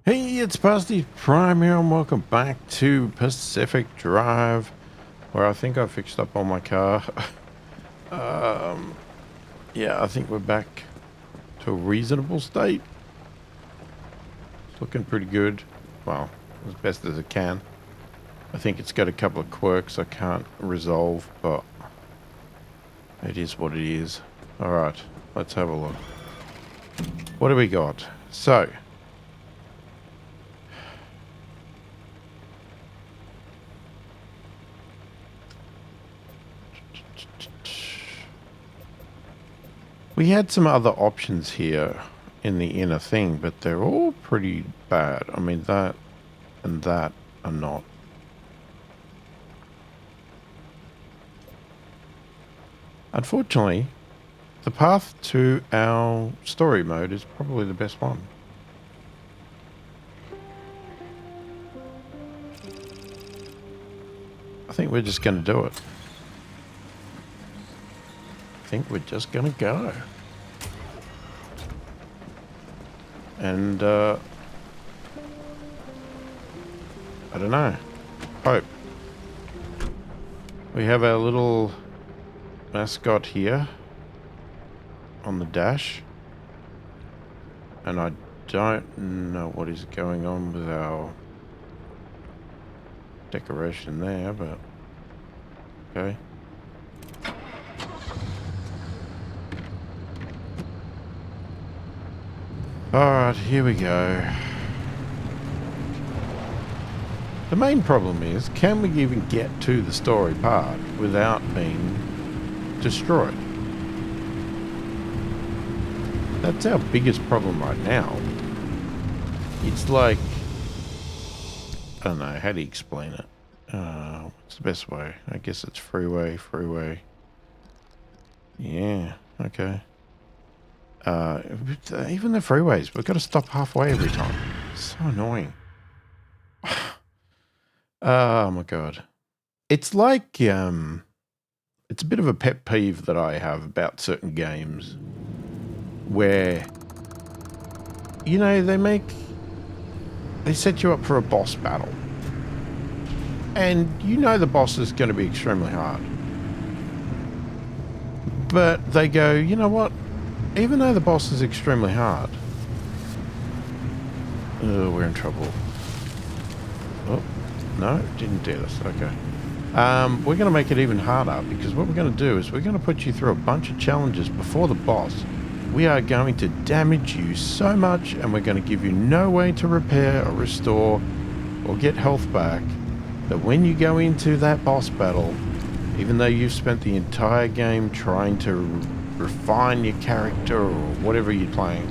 Hey, it's pasthisprime here, and welcome back to Pacific Drive, where I think I fixed up on my car. um, yeah, I think we're back to a reasonable state. It's looking pretty good. Well, as best as it can. I think it's got a couple of quirks I can't resolve, but it is what it is. Alright, let's have a look. What do we got? So, we had some other options here in the inner thing, but they're all pretty bad. I mean, that and that are not. Unfortunately, the path to our story mode is probably the best one. I think we're just going to do it. I think we're just going to go. And, I don't know. Hope. We have our little mascot here on the dash. And I don't know what is going on with our decoration there, but okay. Alright, here we go. The main problem is, can we even get to the story part without being destroyed? That's our biggest problem right now. It's like, I don't know, how do you explain it? What's the best way? I guess it's freeway. Yeah, okay. Even the freeways, we've got to stop halfway every time. So annoying. Oh my god. It's like, it's a bit of a pet peeve that I have about certain games where, you know, they set you up for a boss battle. And you know the boss is going to be extremely hard. But they go, you know what? Even though the boss is extremely hard, we're in trouble. Oh, no, didn't do this. Okay. We're going to make it even harder, because what we're going to do is we're going to put you through a bunch of challenges before the boss. We are going to damage you so much, and we're going to give you no way to repair or restore or get health back, that when you go into that boss battle, even though you've spent the entire game trying to refine your character or whatever you're playing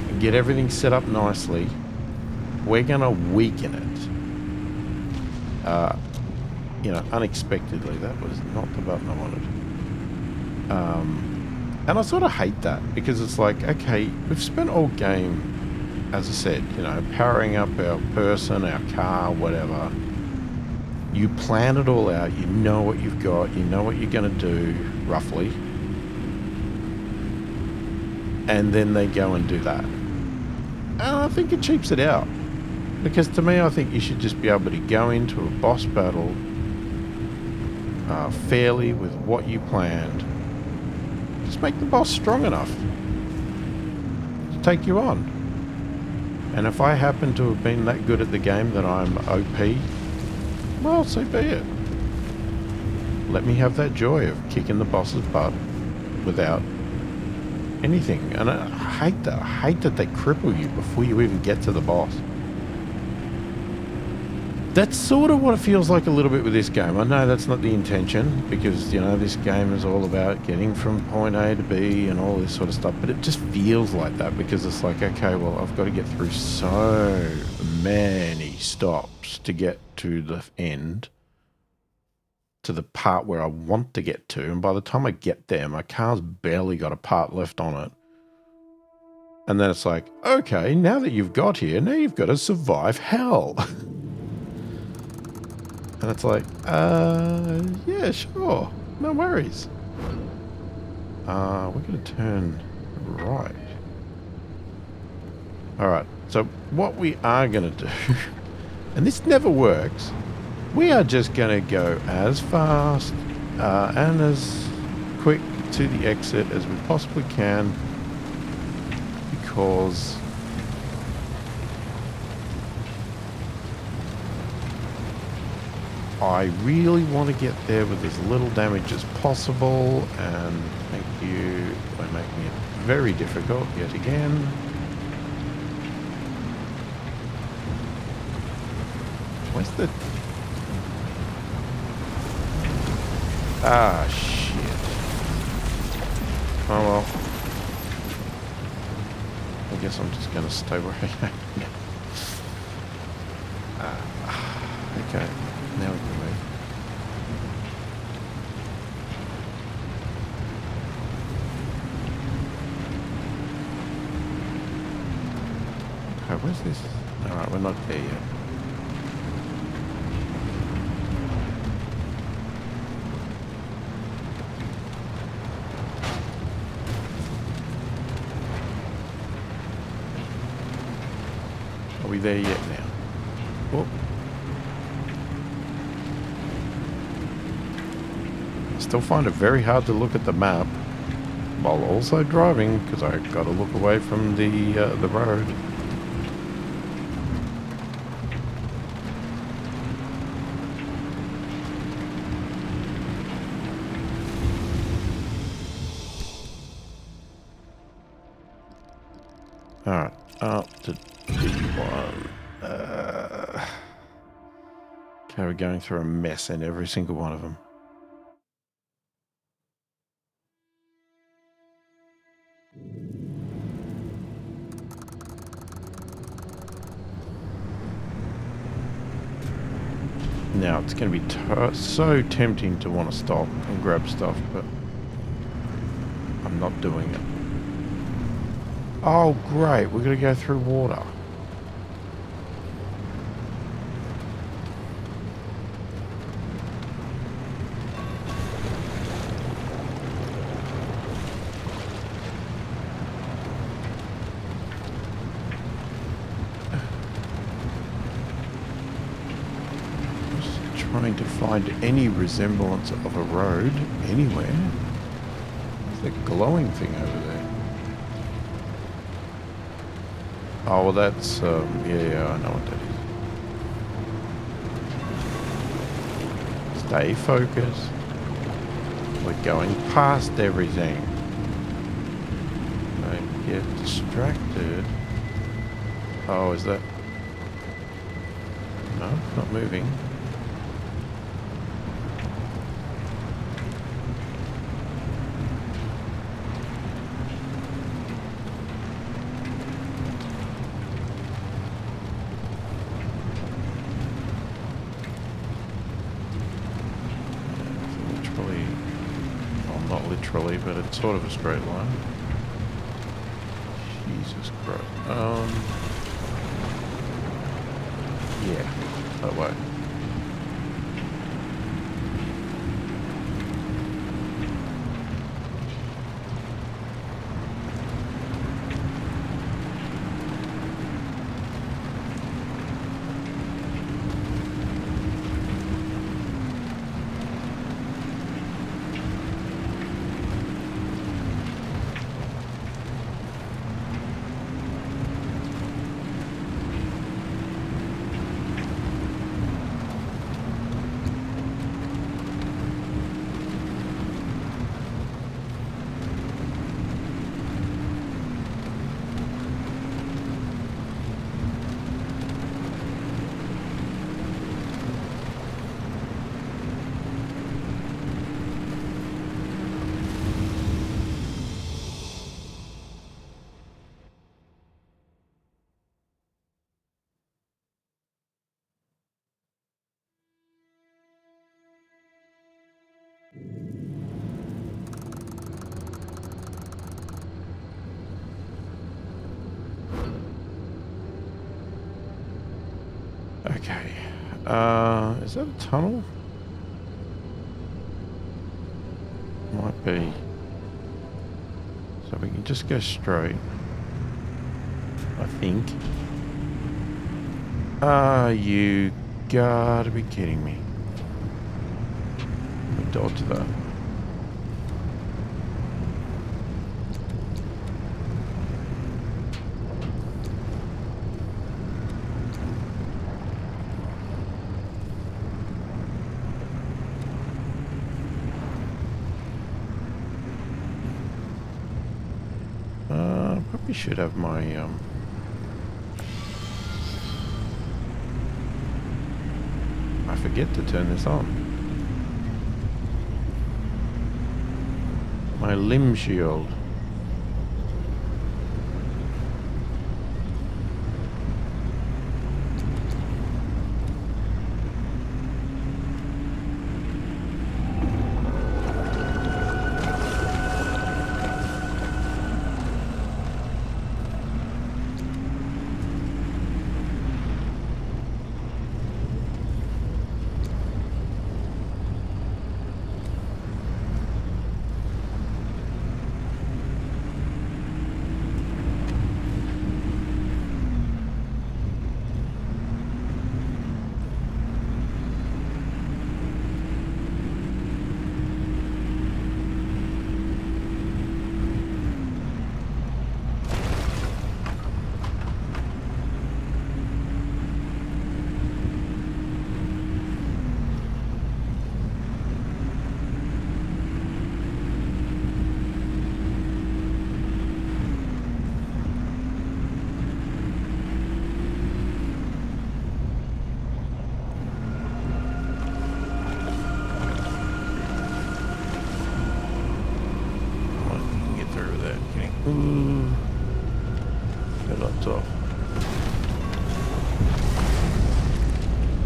and get everything set up nicely, we're gonna weaken it. You know, unexpectedly. That was not the button I wanted. And I sort of hate that, because it's like, okay, we've spent all game, as I said, you know, powering up our person, our car, whatever. You plan it all out, you know what you've got, you know what you're gonna do, roughly. And then they go and do that. And I think it cheaps it out. Because to me, I think you should just be able to go into a boss battle fairly with what you planned. Just make the boss strong enough to take you on. And if I happen to have been that good at the game that I'm OP, well, so be it. Let me have that joy of kicking the boss's butt without anything. And I hate that. I hate that they cripple you before you even get to the boss. That's sort of what it feels like a little bit with this game. I know that's not the intention, because, you know, this game is all about getting from point A to B and all this sort of stuff, but it just feels like that, because it's like, okay, well, I've got to get through so many stops to get to the end, to the part where I want to get to, and by the time I get there, my car's barely got a part left on it. And then it's like, okay, now that you've got here, now you've got to survive hell. And it's like, yeah, sure. No worries. We're going to turn right. Alright, so what we are going to do, and this never works, we are just going to go as fast and as quick to the exit as we possibly can, because I really want to get there with as little damage as possible, and thank you by making it very difficult yet again. Where's the... Ah, shit. Oh well. I guess I'm just going to stay where I am. Okay, now we can move. Okay, where's this? Alright, we're not there yet. Are we there yet now? Oh. I still find it very hard to look at the map while also driving, because I've got to look away from the road. Alright, up to D1. Okay, we're going through a mess in every single one of them. Now, it's going to be so tempting to want to stop and grab stuff, but I'm not doing it. Oh, great. We're going to go through water. Trying to find any resemblance of a road anywhere. There's a glowing thing over there. Oh, well, that's yeah, I know what that is. Stay focused. We're going past everything. Don't get distracted. Oh, is that... No, not moving. But it's sort of a straight line. Jesus Christ. Yeah, that way. Okay. Is that a tunnel? Might be. So we can just go straight. I think. You gotta be kidding me. Let me dodge that. Probably should have my I forget to turn this on. My limb shield.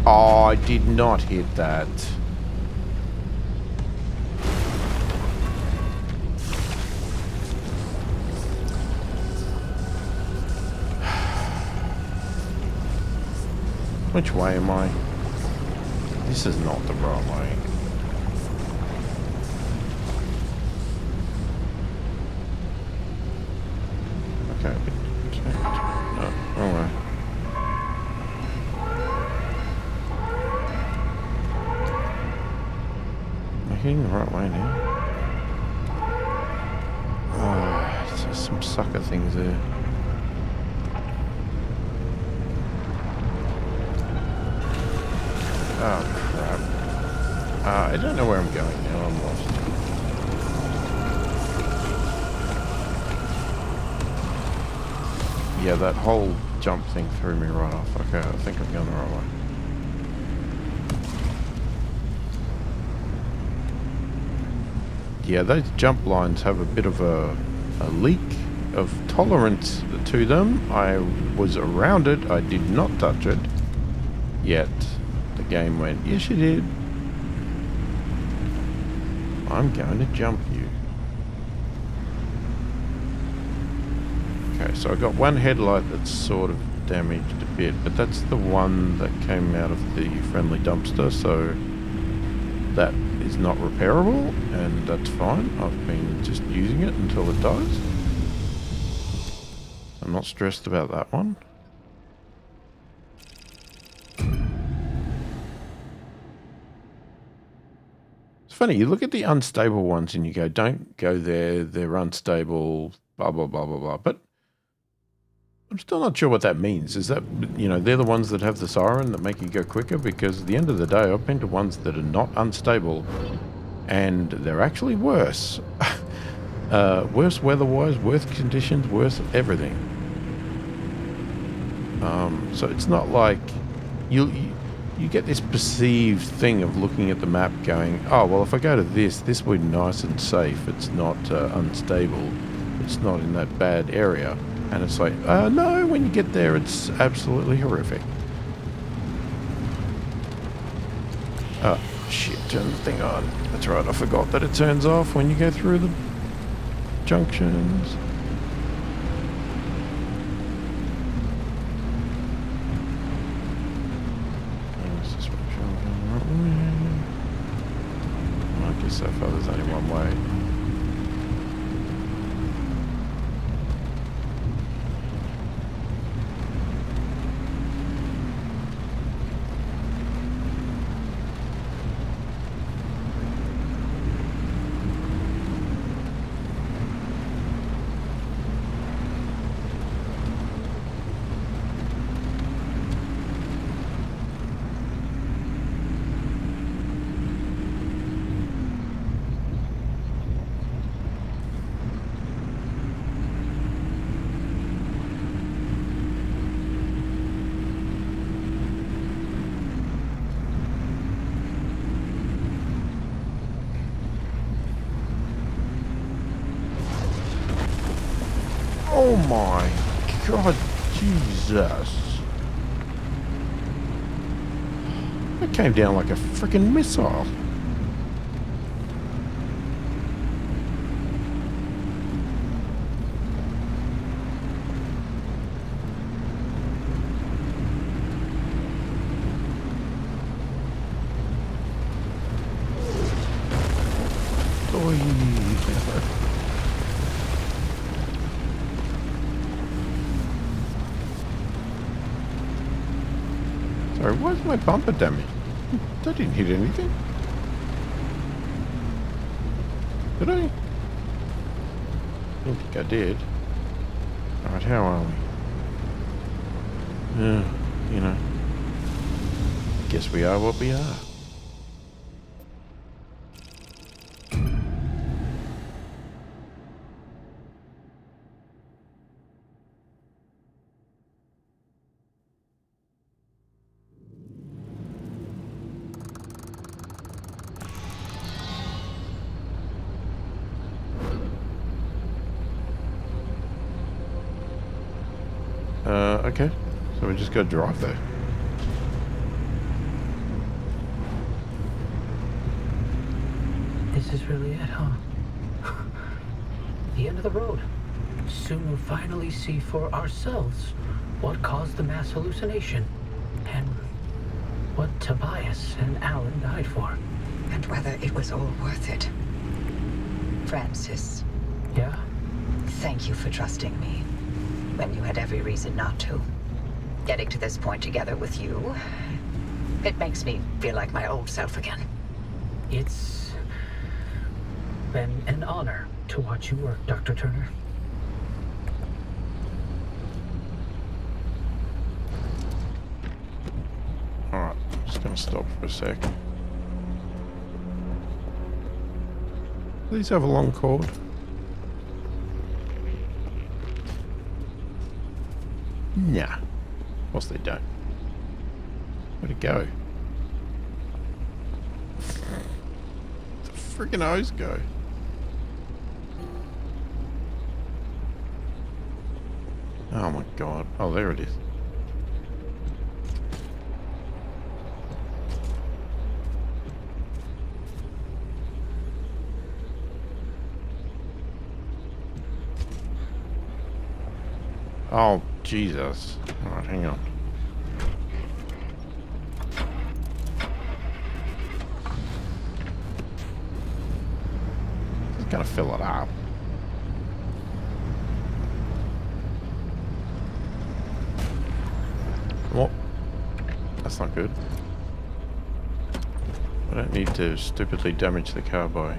Oh, I did not hit that. Which way am I? This is not the right way. Okay, no, wrong way. Am I hitting the right way now? Oh, there's some sucker things there. Oh, crap. I don't know where I'm going now. I'm lost. Yeah, that whole jump thing threw me right off. Okay, I think I'm going the right way. Yeah, those jump lines have a bit of a leak of tolerance to them. I was around it. I did not touch it. Yet the game went, yes, you did. I'm going to jump you. Okay, so I got one headlight that's sort of damaged a bit, but that's the one that came out of the friendly dumpster, so that is not repairable, and that's fine. I've been just using it until it dies. I'm not stressed about that one. It's funny, you look at the unstable ones and you go, don't go there, they're unstable, blah, blah, blah, blah, blah. But I'm still not sure what that means. Is that, you know, they're the ones that have the siren that make you go quicker? Because at the end of the day, I've been to ones that are not unstable and they're actually worse. Worse weather-wise, worse conditions, worse everything. So it's not like you get this perceived thing of looking at the map going, oh, well, if I go to this will be nice and safe. It's not unstable. It's not in that bad area. And it's like, no, when you get there, it's absolutely horrific. Oh, shit, turn the thing on. That's right, I forgot that it turns off when you go through the junctions. I guess so far there's only one way. my God, Jesus. It came down like a freaking missile. Sorry, why's my bumper damaged? That didn't hit anything. Did I? I don't think I did. Alright, how are we? You know. Guess we are what we are. Okay. So we just gotta drive there. This is really it, huh? The end of the road. Soon we'll finally see for ourselves what caused the mass hallucination and what Tobias and Alan died for. And whether it was all worth it. Francis, Yeah? thank you for trusting me when you had every reason not to. Getting to this point together with you, it makes me feel like my old self again. It's been an honor to watch you work, Dr. Turner. Alright, just gonna stop for a sec. These have a long cord. Nah. Of course they don't. Where'd it go? The freaking hose go? Oh my God. Oh, there it is. Oh, Jesus. Alright, hang on. Just gotta fill it up. Oh, that's not good. I don't need to stupidly damage the car by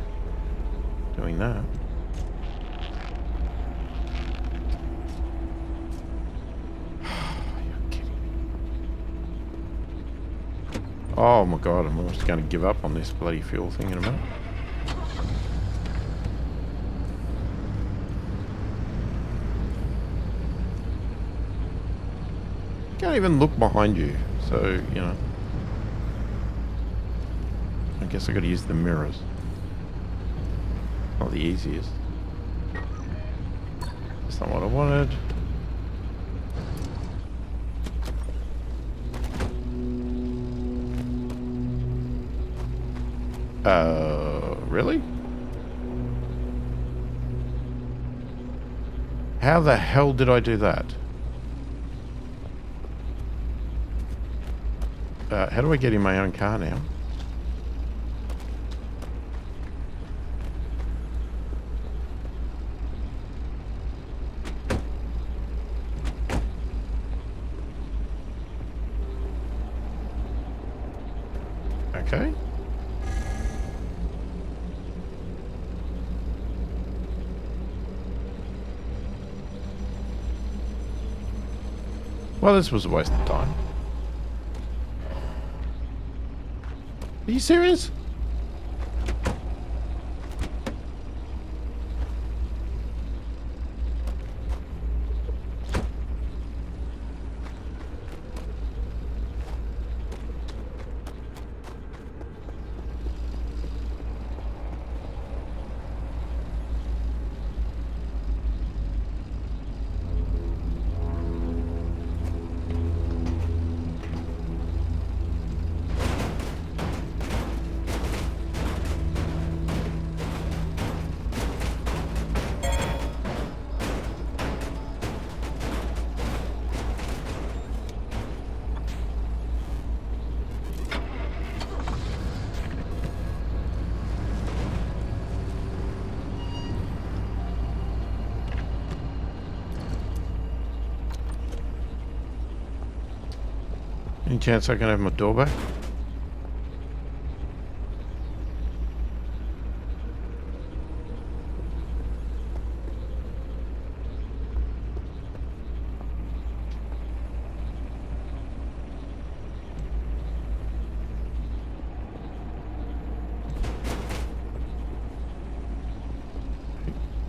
doing that. Oh my God, I'm almost going to give up on this bloody fuel thing in a minute. You can't even look behind you, so, you know. I guess I got to use the mirrors. Not the easiest. That's not what I wanted. Really? How the hell did I do that? How do I get in my own car now? Okay. Well, this was a waste of time. Are you serious? Any chance I can have my door back?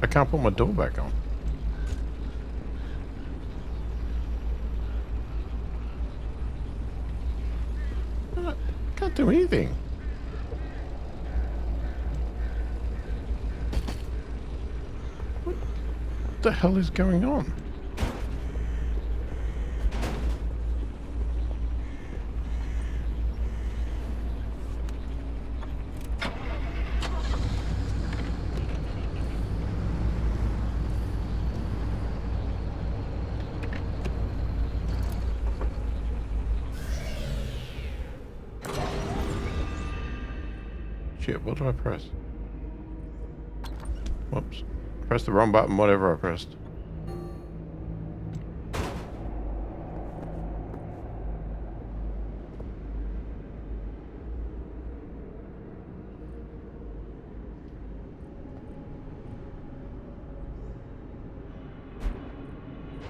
I can't put my door back on. I can't do anything. What the hell is going on? Shit, what did I press? Whoops. Pressed the wrong button, whatever I pressed.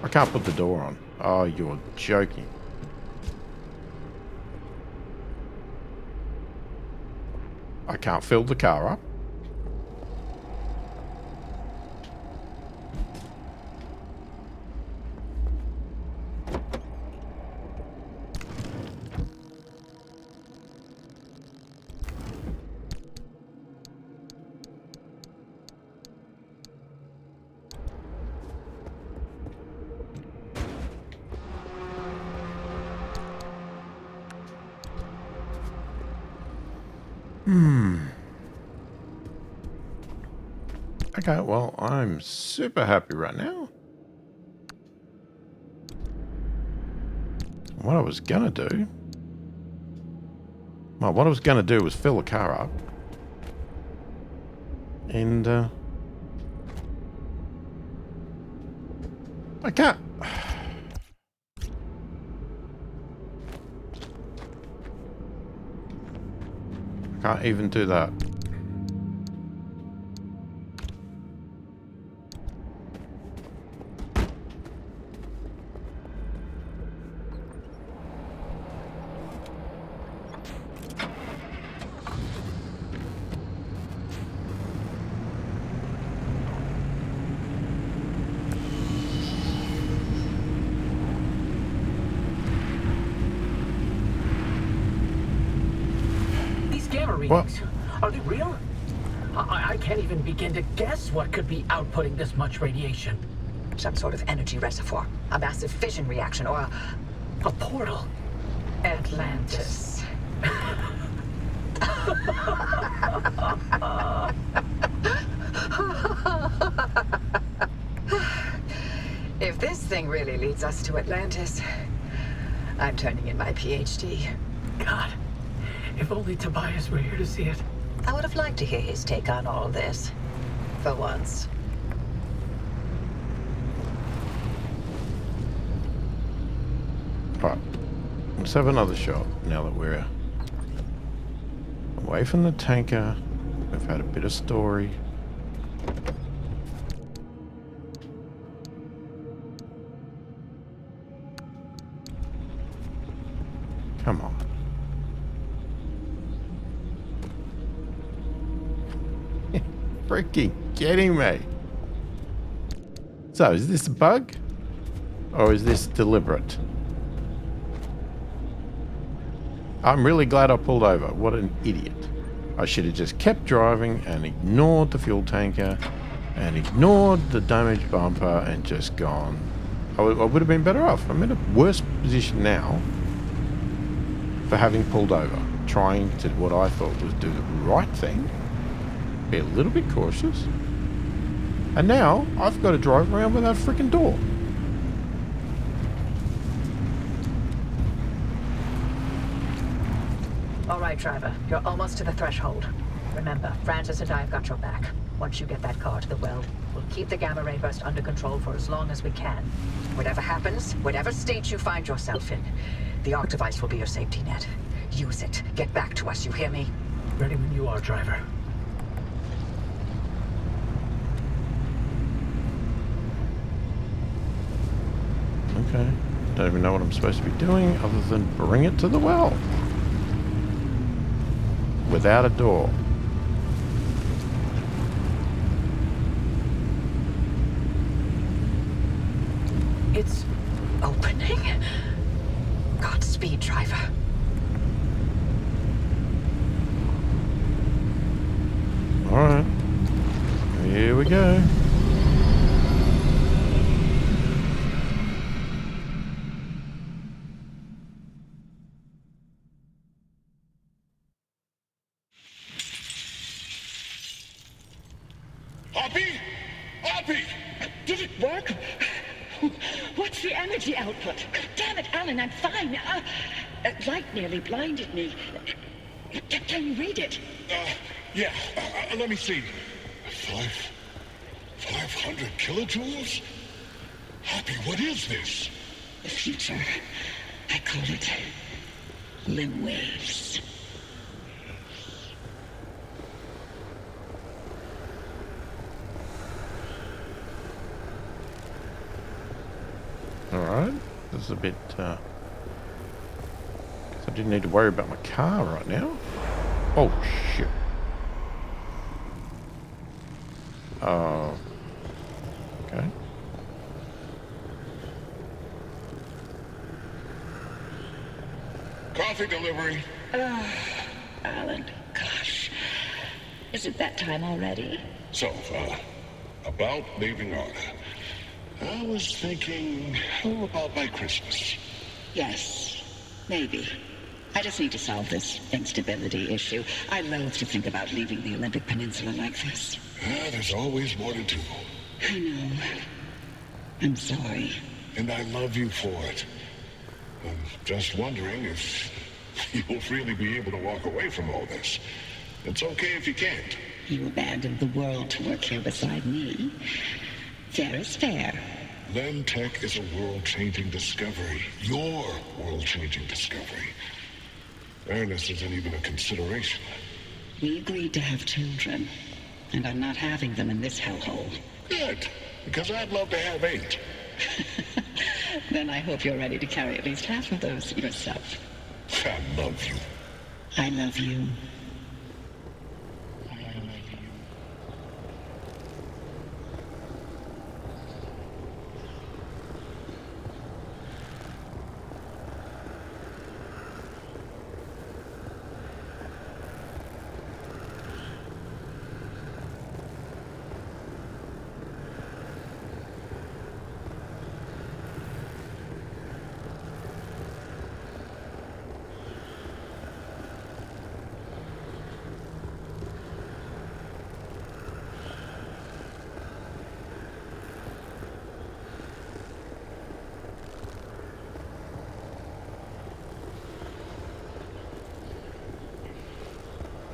I can't put the door on. Oh, you're joking. I can't fill the car up. Okay, well, I'm super happy right now. What I was gonna do... Well, what I was gonna do was fill the car up. And, I can't... I can't even do that. Readings. Are they real? I can't even begin to guess what could be outputting this much radiation. Some sort of energy reservoir, a massive fission reaction, or a portal. Atlantis. If this thing really leads us to Atlantis, I'm turning in my PhD. God. If only Tobias were here to see it. I would have liked to hear his take on all this. For once. Right. Let's have another shot now that we're away from the tanker. We've had a bit of story. Come on. Freaking kidding me. So, is this a bug? Or is this deliberate? I'm really glad I pulled over. What an idiot. I should have just kept driving and ignored the fuel tanker and ignored the damaged bumper and just gone. I would have been better off. I'm in a worse position now for having pulled over, trying to what I thought was do the right thing. Be a little bit cautious. And now I've got to drive around without a freaking door. All right, driver. You're almost to the threshold. Remember, Francis and I have got your back. Once you get that car to the well, we'll keep the gamma ray burst under control for as long as we can. Whatever happens, whatever state you find yourself in, The arc device will be your safety net. Use it. Get back to us, you hear me? Ready when you are, driver. Okay. Don't even know what I'm supposed to be doing other than bring it to the well. Without a door. It's opening? Godspeed, driver. Alright. Here we go. Hoppy? Hoppy! Did it work? What's the energy output? Damn it, Alan, I'm fine. Light nearly blinded me. Can you read it? Yeah, let me see. 500 kilojoules? Hoppy, what is this? The future. I call it limb waves. Alright. This is a bit, 'cause I didn't need to worry about my car right now. Oh, shit. Oh. Okay. Coffee delivery. Alan, gosh. Is it that time already? So, about leaving Arda. I was thinking, how about by Christmas? Yes, maybe. I just need to solve this instability issue. I loathe to think about leaving the Olympic Peninsula like this. There's always more to do. I know. I'm sorry. And I love you for it. I'm just wondering if you'll really be able to walk away from all this. It's okay if you can't. You abandoned the world to work here beside me. Fair is fair. Len Tech is a world-changing discovery. Your world-changing discovery. Fairness isn't even a consideration. We agreed to have children, and I'm not having them in this hellhole. Good, because I'd love to have 8. Then I hope you're ready to carry at least half of those yourself. I love you. I love you.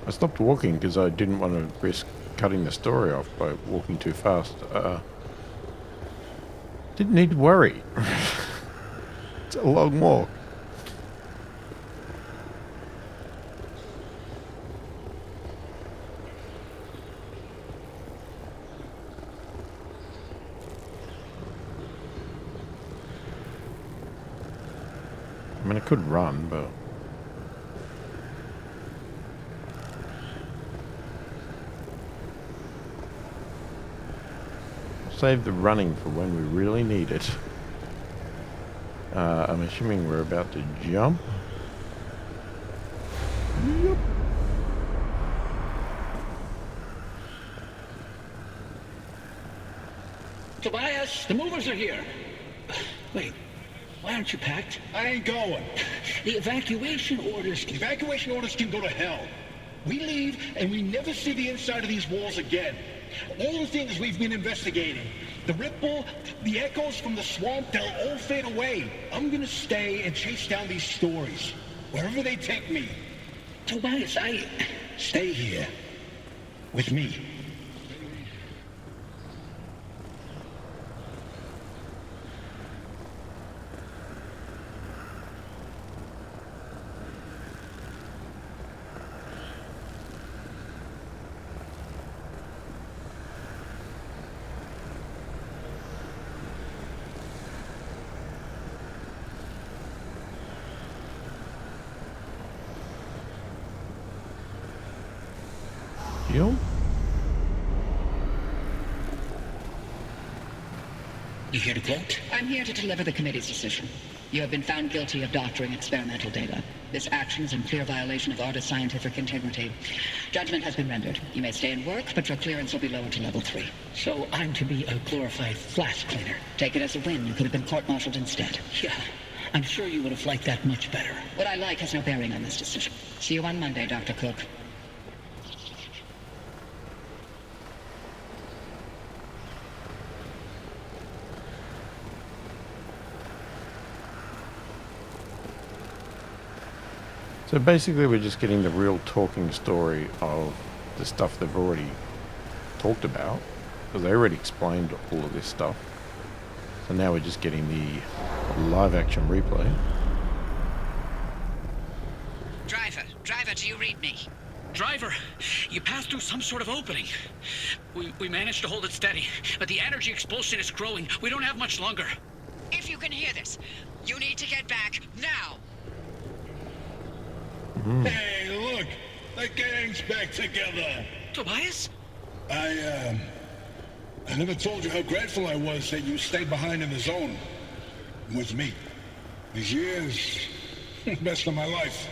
I stopped walking because I didn't want to risk cutting the story off by walking too fast. Didn't need to worry. It's a long walk. I mean, I could run, but... save the running for when we really need it. I'm assuming we're about to jump. Yep. Tobias, the movers are here. Wait, why aren't you packed? I ain't going. The evacuation orders... Evacuation orders can go to hell. We leave and we never see the inside of these walls again. All the things we've been investigating, the ripple, the echoes from the swamp, they'll all fade away. I'm gonna stay and chase down these stories, wherever they take me. Tobias, Stay here, with me. shield? You here to quote? I'm here to deliver the committee's decision. You have been found guilty of doctoring experimental data. This action is in clear violation of artist scientific integrity. Judgment has been rendered. You may stay and work, but your clearance will be lowered to level 3. So I'm to be a glorified flash cleaner. Take it as a win. You could have been court-martialed instead. Yeah, I'm sure you would have liked that much better. What I like has no bearing on this decision. See you on Monday, Dr. Cook. So basically we're just getting the real talking story of the stuff they've already talked about, because they already explained all of this stuff. So now we're just getting the live action replay. Driver, do you read me? Driver, you passed through some sort of opening. We managed to hold it steady, but the energy expulsion is growing. We don't have much longer. If you can hear this, you need to get back now. Hey, look! The gang's back together! Tobias? I never told you how grateful I was that you stayed behind in the zone. With me. These years, best of my life.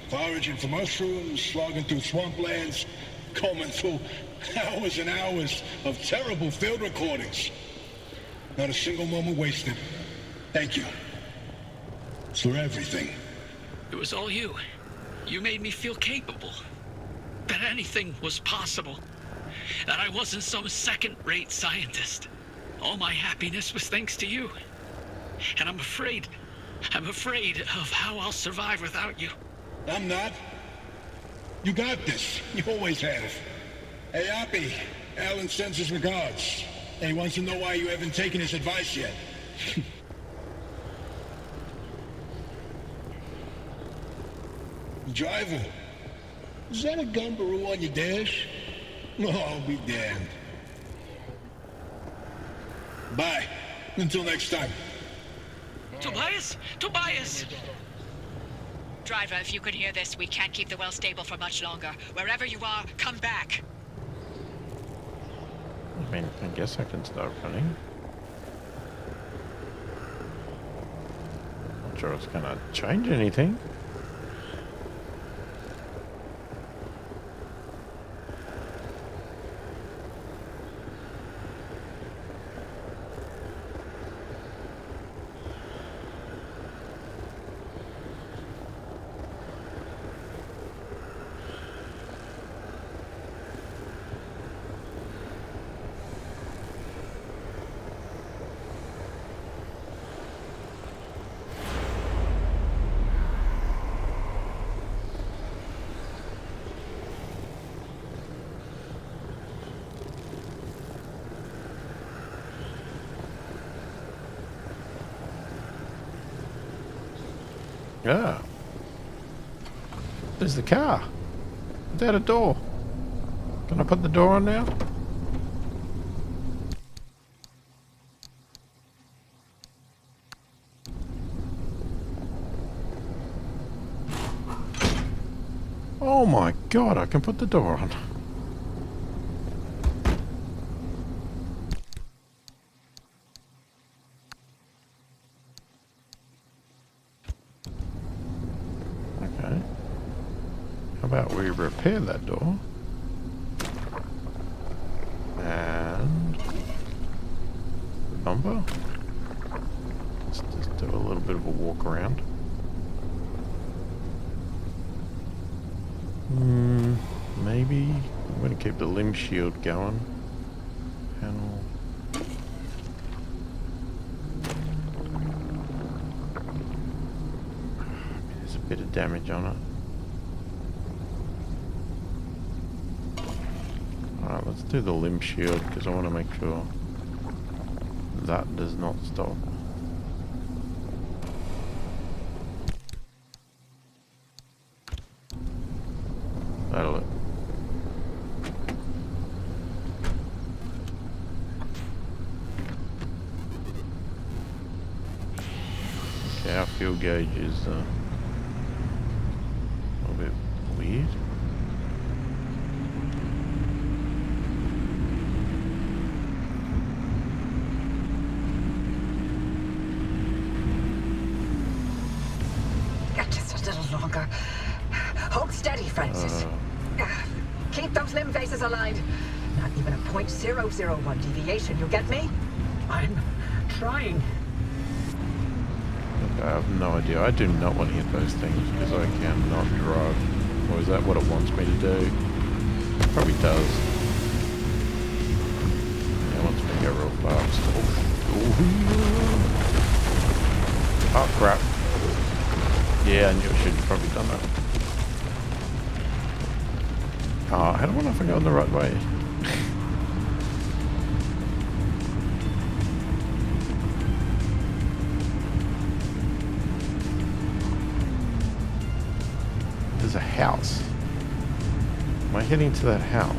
Foraging for mushrooms, slogging through swamplands, combing through hours and hours of terrible field recordings. Not a single moment wasted. Thank you. For everything. It was all you. You made me feel capable. That anything was possible. That I wasn't some second-rate scientist. All my happiness was thanks to you. And I'm afraid of how I'll survive without you. I'm not. You got this. You always have. Hey, Oppie. Alan sends his regards. And he wants to know why you haven't taken his advice yet. Driver, is that a gumbaroo on your dash? Oh, I'll be damned. Bye. Until next time. Tobias? Tobias! Driver, if you can hear this, we can't keep the well stable for much longer. Wherever you are, come back. I mean, I guess I can start running. Not sure it's gonna change anything. Yeah. There's the car. Without a door. Can I put the door on now? Oh my god, I can put the door on. Okay. How about we repair that door? And the bumper. Let's just do a little bit of a walk around. Maybe I'm going to keep the limb shield going. Panel. There's a bit of damage on it. Alright, let's do the limb shield because I want to make sure that does not stop. That'll it. Okay, our fuel gauge is a little bit weird. longer. Hold steady, Francis. Keep those limb faces aligned. Not even a 0.001 deviation, you get me? I'm trying. I have no idea. I do not want to hit those things because I cannot drive. Or is that what it wants me to do? Probably does. Yeah, it wants me to go real fast. Oh crap. Yeah, I knew I should have probably done that. Oh, how do I know if I'm going the right way? There's a house. Am I heading to that house?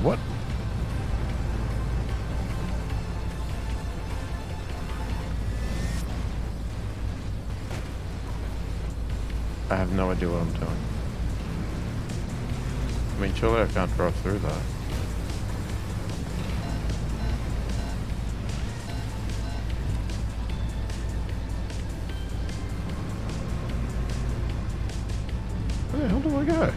What? I have no idea what I'm doing. I mean, surely I can't drive through that. Where the hell do I go?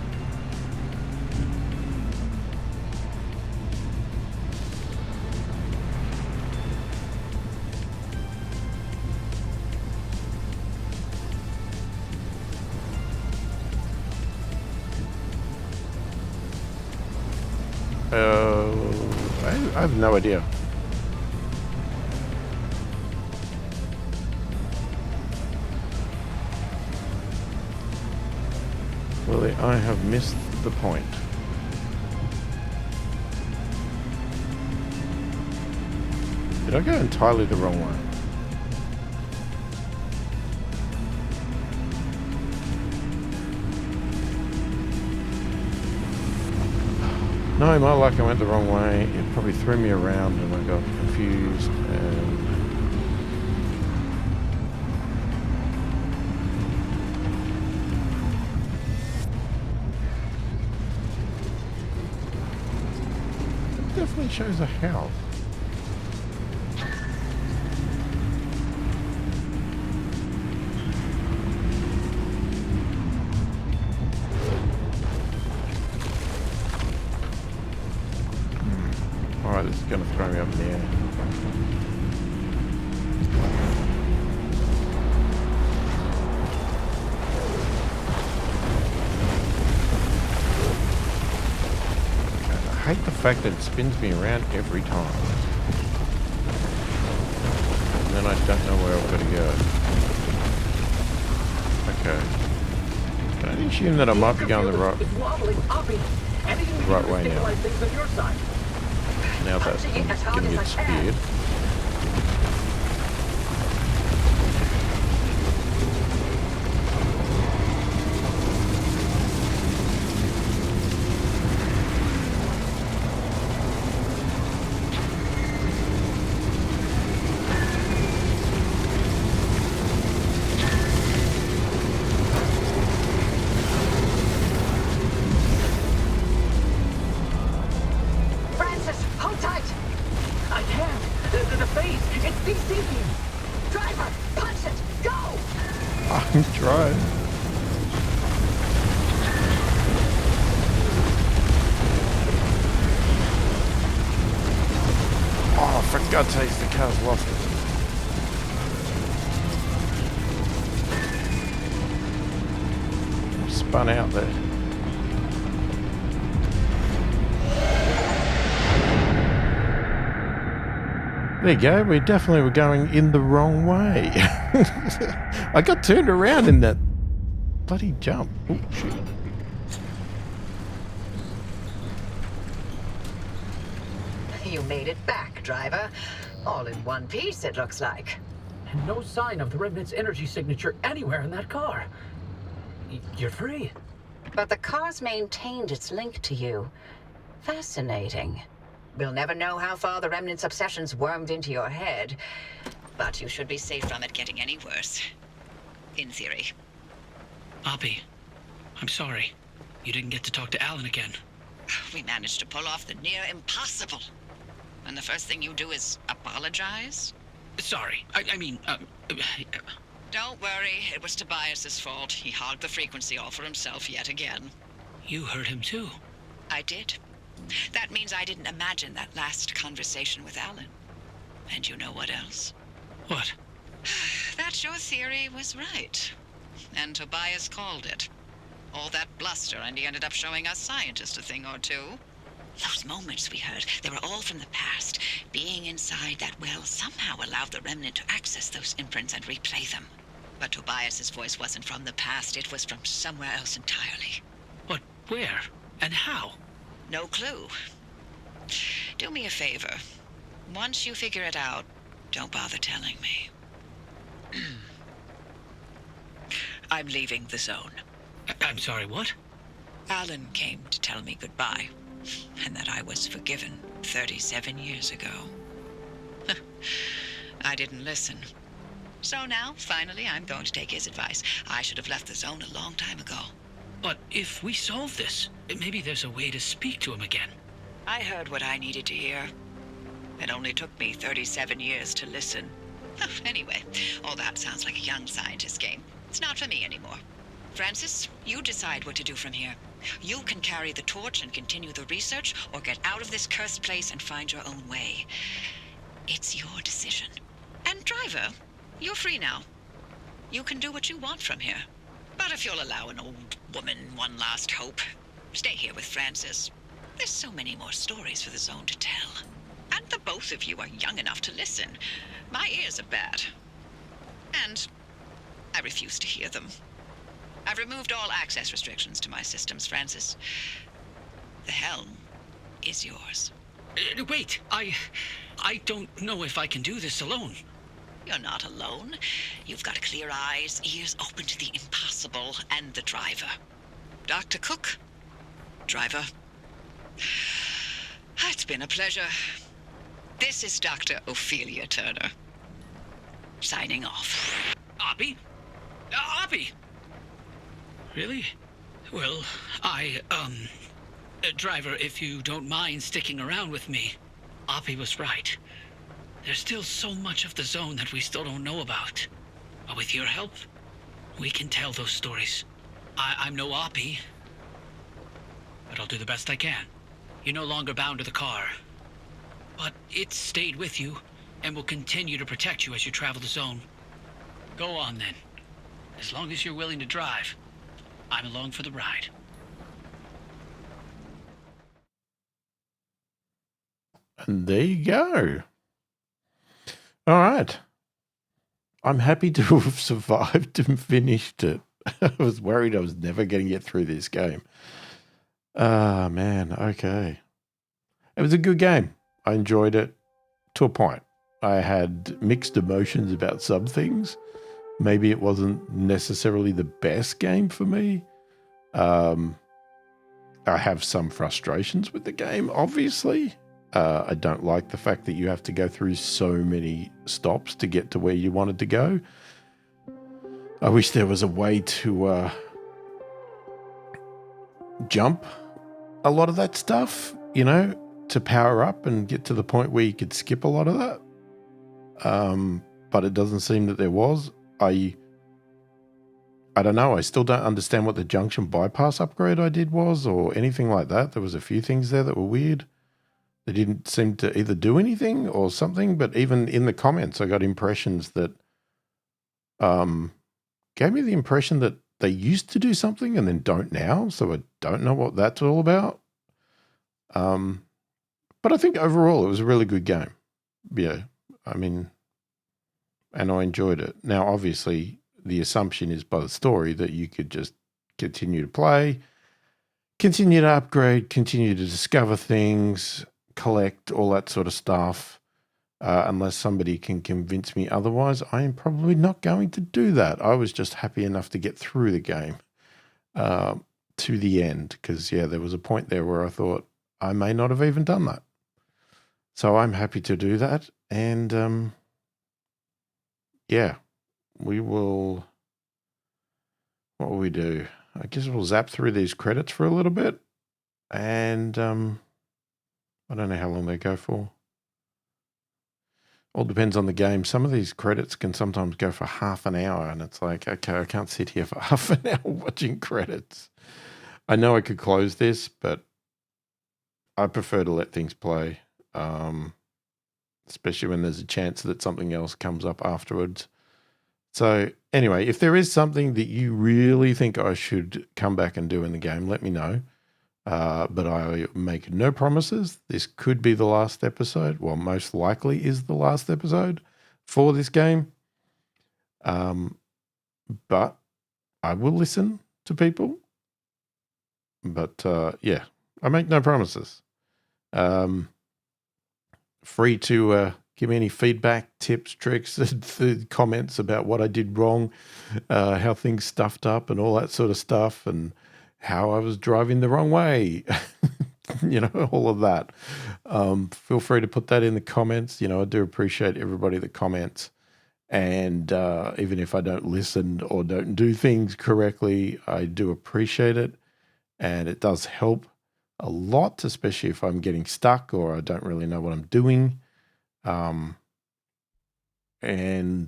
I have no idea. Well, I have missed the point. Did I go entirely the wrong way? No, my luck, I went the wrong way. It probably threw me around and I got confused and... It definitely shows a house. Alright, this is going to throw me up in the air. I hate the fact that it spins me around every time. And then I don't know where I've got to go. Okay. Can I assume that I might be going the right way now? Now that I'm going to get speared. I'm trying. Oh, for God's sake, the car's lost it. Spun out there. There you go, we definitely were going in the wrong way. I got turned around in that bloody jump. Oh, shit. You made it back, driver. All in one piece, it looks like. And no sign of the Remnant's energy signature anywhere in that car. You're free. But the car's maintained its link to you. Fascinating. We'll never know how far the Remnant's obsessions wormed into your head, but you should be safe from it getting any worse. In theory. Oppie, I'm sorry. You didn't get to talk to Alan again. We managed to pull off the near impossible. And the first thing you do is apologize? Sorry. Don't worry, it was Tobias's fault. He hogged the frequency all for himself yet again. You heard him too. I did. That means I didn't imagine that last conversation with Alan. And you know what else? What? That your theory was right. And Tobias called it. All that bluster, and he ended up showing us scientists a thing or two. Those moments we heard, they were all from the past. Being inside that well somehow allowed the Remnant to access those imprints and replay them. But Tobias's voice wasn't from the past, it was from somewhere else entirely. But where? And how? No clue. Do me a favor. Once you figure it out, don't bother telling me. I'm leaving the zone. I'm sorry, what? Alan came to tell me goodbye, and that I was forgiven 37 years ago. I didn't listen. So now, finally, I'm going to take his advice. I should have left the zone a long time ago. But if we solve this, maybe there's a way to speak to him again. I heard what I needed to hear. It only took me 37 years to listen. Anyway, all that sounds like a young scientist game. It's not for me anymore. Francis, you decide what to do from here. You can carry the torch and continue the research, or get out of this cursed place and find your own way. It's your decision. And driver, you're free now. You can do what you want from here. But if you'll allow an old woman one last hope, stay here with Francis. There's so many more stories for the zone to tell. And the both of you are young enough to listen. My ears are bad. And I refuse to hear them. I've removed all access restrictions to my systems, Francis. The helm is yours. Wait, I don't know if I can do this alone. You're not alone. You've got clear eyes, ears open to the impossible, and the driver. Dr. Cook, driver. It's been a pleasure. This is Dr. Ophelia Turner. Signing off. Oppie? Oppie! Really? Well, driver, if you don't mind sticking around with me, Oppie was right. There's still so much of the zone that we still don't know about. But with your help, we can tell those stories. I'm no Oppie, but I'll do the best I can. You're no longer bound to the car, but it's stayed with you and will continue to protect you as you travel the zone. Go on then. As long as you're willing to drive, I'm along for the ride. And there you go. All right. I'm happy to have survived and finished it. I was worried I was never going to get through this game. Ah, man. Okay. It was a good game. I enjoyed it to a point. I had mixed emotions about some things. Maybe it wasn't necessarily the best game for me. I have some frustrations with the game, obviously. I don't like the fact that you have to go through so many stops to get to where you wanted to go. I wish there was a way to jump a lot of that stuff, you know, to power up and get to the point where you could skip a lot of that. But it doesn't seem that there was. I don't know. I still don't understand what the junction bypass upgrade I did was or anything like that. There was a few things there that were weird. They didn't seem to either do anything or something, but even in the comments, I got impressions that gave me the impression that they used to do something and then don't now. So I don't know what that's all about. But I think overall it was a really good game. Yeah, I mean, and I enjoyed it. Now, obviously, the assumption is by the story that you could just continue to play, continue to upgrade, continue to discover things, collect, all that sort of stuff. unless somebody can convince me otherwise. I am probably not going to do that. I was just happy enough to get through the game to the end, because, yeah, there was a point there where I thought I may not have even done that. So I'm happy to do that. And, yeah, we will... What will we do? I guess we'll zap through these credits for a little bit. And I don't know how long they go for. All depends on the game. Some of these credits can sometimes go for half an hour, and it's like, okay, I can't sit here for half an hour watching credits. I know I could close this, but I prefer to let things play, especially when there's a chance that something else comes up afterwards. So anyway, if there is something that you really think I should come back and do in the game, let me know. But I make no promises. This could be the last episode. Well, most likely is the last episode for this game. But I will listen to people. But yeah, I make no promises. Free to give me any feedback, tips, tricks, comments about what I did wrong, how things stuffed up and all that sort of stuff, and how I was driving the wrong way, all of that. Feel free to put that in the comments. I do appreciate everybody that comments. And even if I don't listen or don't do things correctly, I do appreciate it. And it does help a lot, especially if I'm getting stuck or I don't really know what I'm doing. And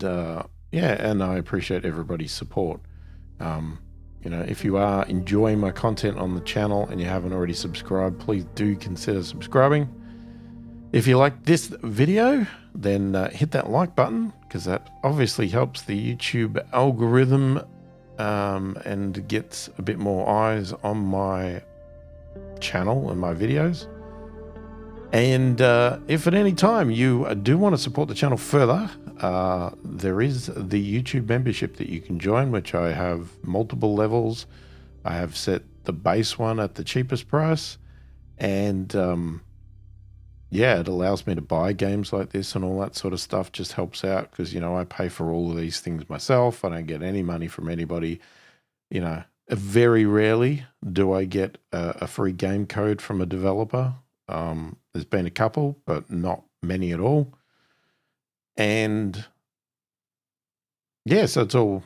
I appreciate everybody's support. If you are enjoying my content on the channel and you haven't already subscribed, please do consider subscribing. If you like this video, then hit that like button, because that obviously helps the YouTube algorithm and gets a bit more eyes on my channel and my videos. And if at any time you do want to support the channel further, there is the YouTube membership that you can join, which I have multiple levels. I have set the base one at the cheapest price. And it allows me to buy games like this and all that sort of stuff. Just helps out because, I pay for all of these things myself. I don't get any money from anybody. Very rarely do I get a free game code from a developer. There's been a couple, but not many at all. And so it's all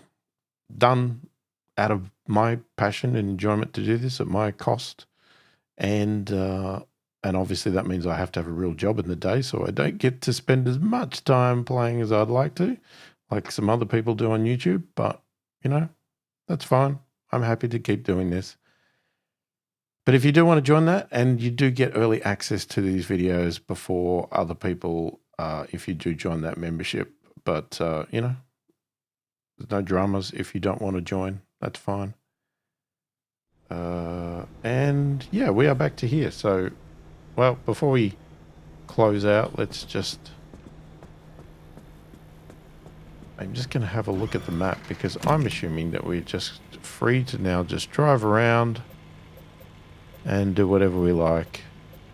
done out of my passion and enjoyment to do this at my cost. And obviously that means I have to have a real job in the day, so I don't get to spend as much time playing as I'd like to, like some other people do on YouTube. But, that's fine. I'm happy to keep doing this. But if you do want to join that, and you do get early access to these videos before other people, if you do join that membership. But, there's no dramas if you don't want to join. That's fine. We are back to here. So, well, before we close out, I'm just going to have a look at the map, because I'm assuming that we're just free to now just drive around and do whatever we like,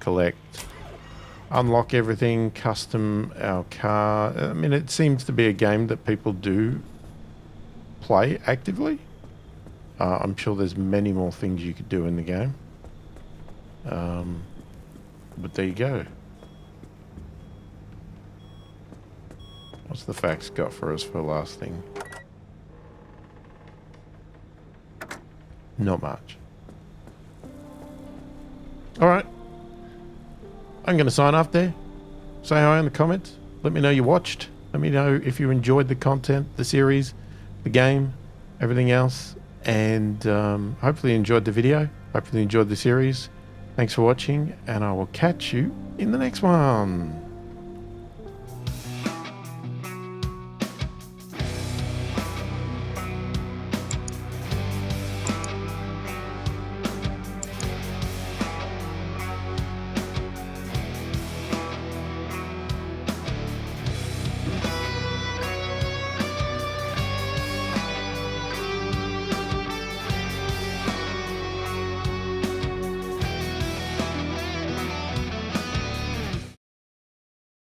collect, unlock everything, custom our car. I mean, it seems to be a game that people do play actively. I'm sure there's many more things you could do in the game. But there you go. What's the fax got for us for last thing? Not much. Alright. I'm going to sign off there. Say hi in the comments. Let me know you watched. Let me know if you enjoyed the content, the series, the game, everything else. And hopefully you enjoyed the video. Hopefully you enjoyed the series. Thanks for watching, and I will catch you in the next one.